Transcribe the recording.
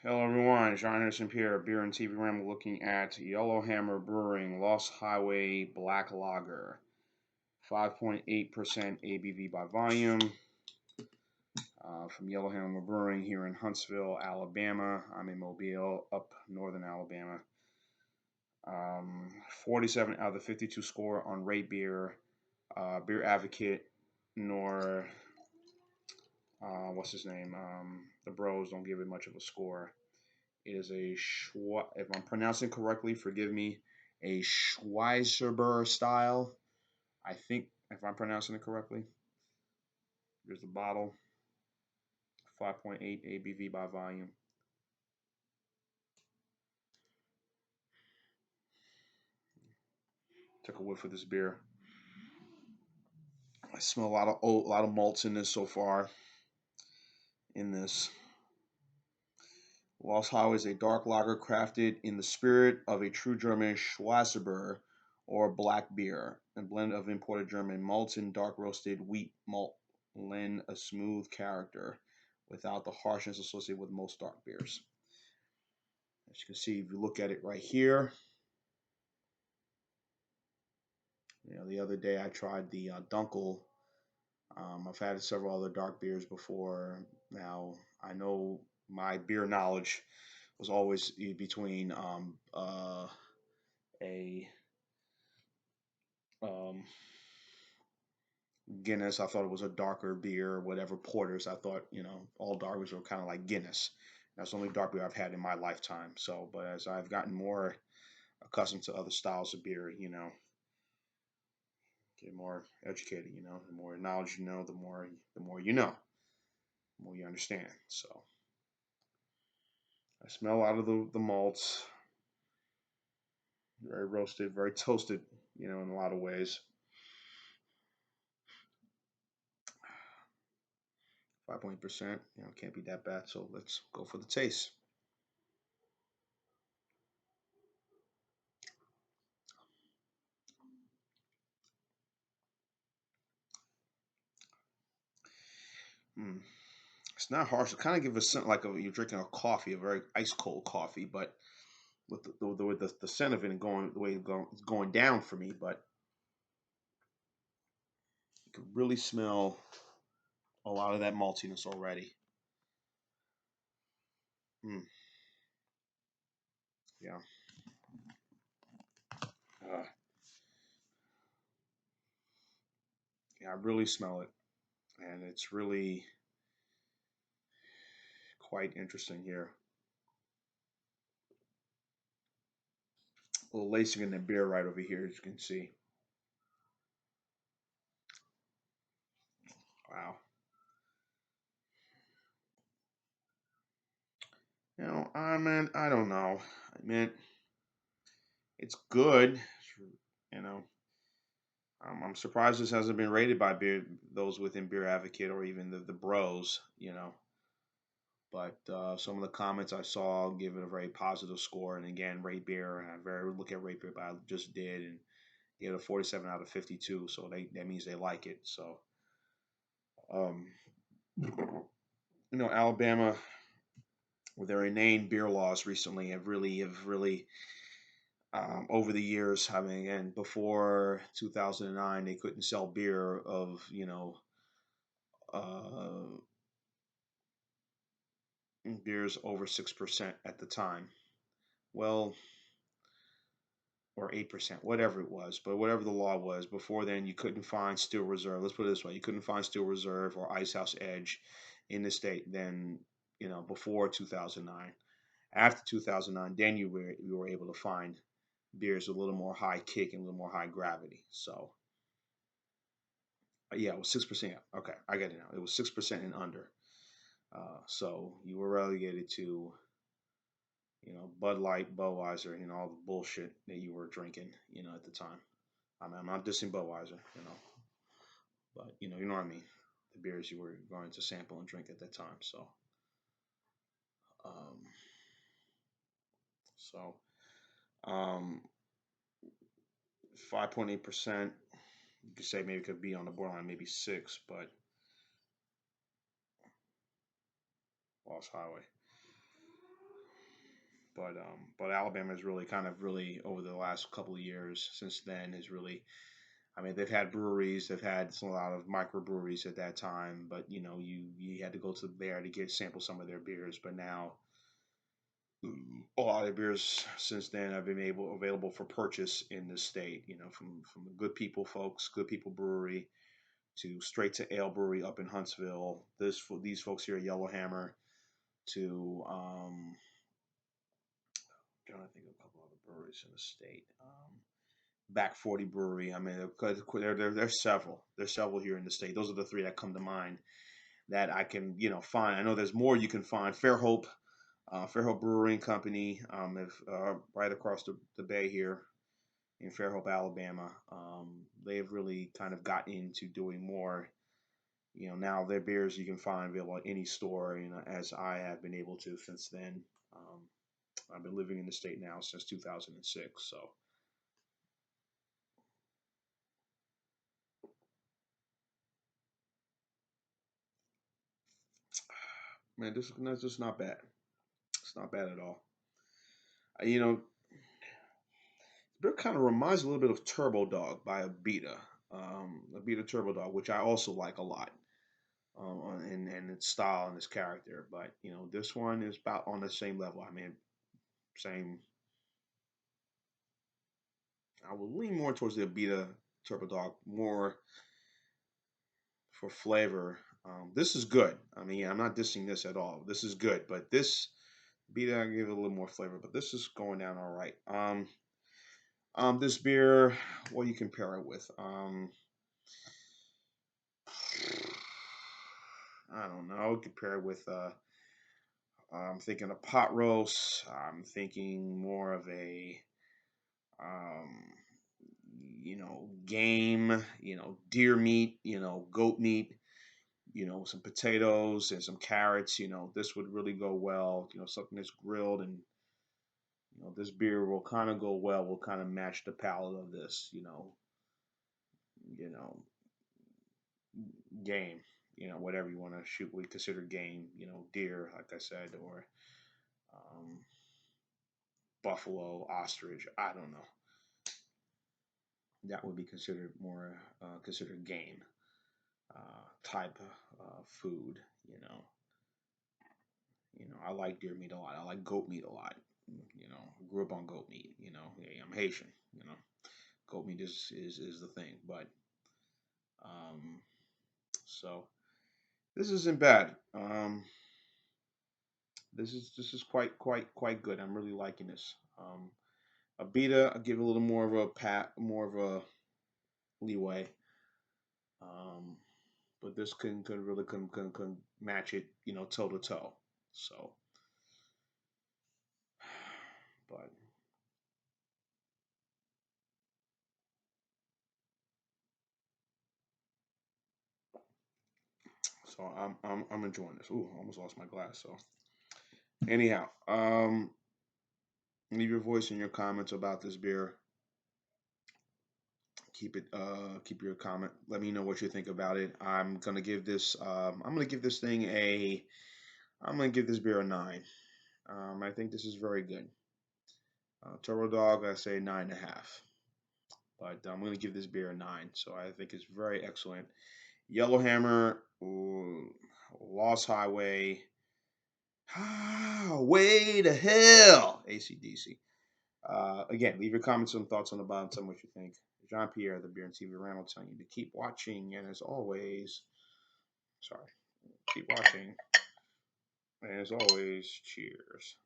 Hello everyone, John Henderson Pierre, Beer and TV Ramble looking at Yellowhammer Brewing Lost Highway Black Lager. 5.8% ABV by volume from Yellowhammer Brewing here in Huntsville, Alabama. I'm in Mobile, up northern Alabama. 47 out of the 52 score on Rate Beer, Beer Advocate, nor what's his name? The Bros don't give it much of a score. It is if I'm pronouncing correctly, forgive me, a Schweizerber style. I think if I'm pronouncing it correctly. Here's the bottle. 5.8 ABV by volume. Took a whiff of this beer. I smell a lot of malts in this so far. In this, Lost Highway is a dark lager crafted in the spirit of a true German Schwarzbier or black beer, a blend of imported German malts and dark roasted wheat malt lend a smooth character without the harshness associated with most dark beers. As you can see, if you look at it right here, the other day I tried the Dunkel. I've had several other dark beers before. Now, I know my beer knowledge was always between a um, Guinness. I thought it was a darker beer, whatever porters. I thought, all dark beers were kind of like Guinness. That's the only dark beer I've had in my lifetime. So, but as I've gotten more accustomed to other styles of beer, get more educated. The more knowledge you know, the more you know, the more you understand. So, I smell out of the malts, very roasted, very toasted, in a lot of ways. 5.8%, can't be that bad. So let's go for the taste. Mm. It's not harsh. It kind of gives a scent like you're drinking a coffee, a very ice cold coffee, but with the scent of it and going the way it's going down for me. But you can really smell a lot of that maltiness already. Mm. Yeah. Uh, yeah, I really smell it, and it's really quite interesting here. A little lacing in the beer right over here, as you can see. Wow. I don't know. I mean, it's good. You know, I'm surprised this hasn't been rated by those within Beer Advocate or even the Bros. But some of the comments I saw give it a very positive score. And again, rate beer, and I very look at rate beer, but I just did and gave it a 47 out of 52. So that means they like it. So, um, Alabama with their inane beer laws recently have really over the years. I mean, again, before 2009, they couldn't sell beer of uh, beers over 6% at the time. Well, or 8%, whatever it was, but whatever the law was before then, you couldn't find Steel Reserve. Let's put it this way: you couldn't find Steel Reserve or Icehouse Edge in the state then. Before 2009. After 2009, then you were able to find beers with a little more high kick and a little more high gravity. So yeah, it was 6%. Okay, I get it now. It was 6% and under. So you were relegated to Bud Light, Budweiser, all the bullshit that you were drinking, at the time. I mean, I'm not dissing Budweiser, but you know what I mean. The beers you were going to sample and drink at that time. Um, so, um, 5.8%. You could say maybe it could be on the borderline, maybe six, but Lost Highway. but Alabama is really kind of really over the last couple of years since then is really. I mean, they've had breweries, they've had a lot of microbreweries at that time, but you had to go to there to get sample some of their beers. But now a lot of beers since then have been available for purchase in the state. From the Good People folks, Good People Brewery, to Straight to Ale Brewery up in Huntsville. These folks here at Yellowhammer, to trying to think of a couple other breweries in the state. Back 40 Brewery. I mean, there's several. There's several here in the state. Those are the three that come to mind that I can find. I know there's more you can find. Fairhope Brewing Company, right across the bay here in Fairhope, Alabama. They've really kind of got into doing more. Now their beers you can find available at any store. As I have been able to since then. I've been living in the state now since 2006. So, man, this is just not bad. It's not bad at all. Uh, You know, beer kind of reminds a little bit of Turbo Dog by Abita Turbo Dog, which I also like a lot, in its style and its character. But this one is about on the same level. I mean, same. I will lean more towards the Abita Turbo Dog more for flavor. This is good. I mean, I'm not dissing this at all. This is good, but this Abita I give it a little more flavor. But this is going down all right. This beer, what do you compare it with? I don't know. Compare it with. I'm thinking a pot roast. I'm thinking more of a, um, game. Deer meat. Goat meat. Some potatoes and some carrots. This would really go well. Something that's grilled, and this beer will kind of go well. Will kind of match the palate of this. You know, game. Whatever you want to shoot, we consider game. Deer, like I said, or um, buffalo, ostrich. I don't know. That would be considered more considered game type food. I like deer meat a lot. I like goat meat a lot. Grew up on goat meat. Yeah, I'm Haitian. Goat meat is the thing. But um, so this isn't bad. This is quite good. I'm really liking this. A beta, I give a little more of a more of a leeway. Um, but this could really can match it, toe to toe. So, but so I'm enjoying this. Ooh, I almost lost my glass. So anyhow, leave your voice in your comments about this beer. Keep your comment. Let me know what you think about it. I'm gonna give this thing I'm gonna give this beer a 9. I think this is very good. Turbo Dog, I say 9.5. But I'm going to give this beer a 9. So I think it's very excellent. Yellowhammer, Lost Highway, way to hell, ACDC. Again, leave your comments and thoughts on the bottom. Tell me what you think. Jean Pierre, the Beer and TV Randall, telling you to keep watching. And as always, sorry, keep watching. And as always, cheers.